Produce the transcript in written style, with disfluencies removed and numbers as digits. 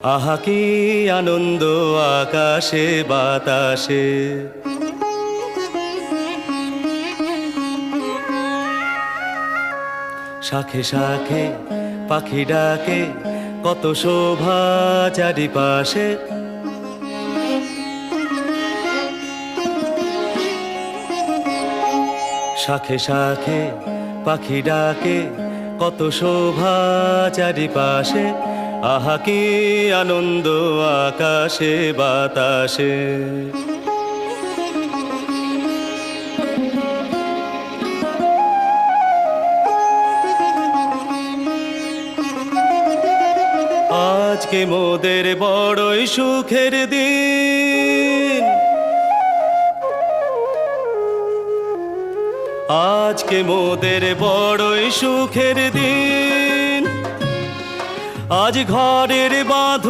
আহা কি আনন্দ আকাশে বাতাসে, শাখে শাখে পাখি ডাকে, কত শোভা চারিপাশে। শাখে শাখে পাখি ডাকে, কত শোভা চারিপাশে। আহা কি আনন্দ আকাশে বাতাসে। আজকে মোদের বড়ই সুখের দিন, আজকে মোদের বড়ই সুখের দিন। আজ ঘরের বাঁধন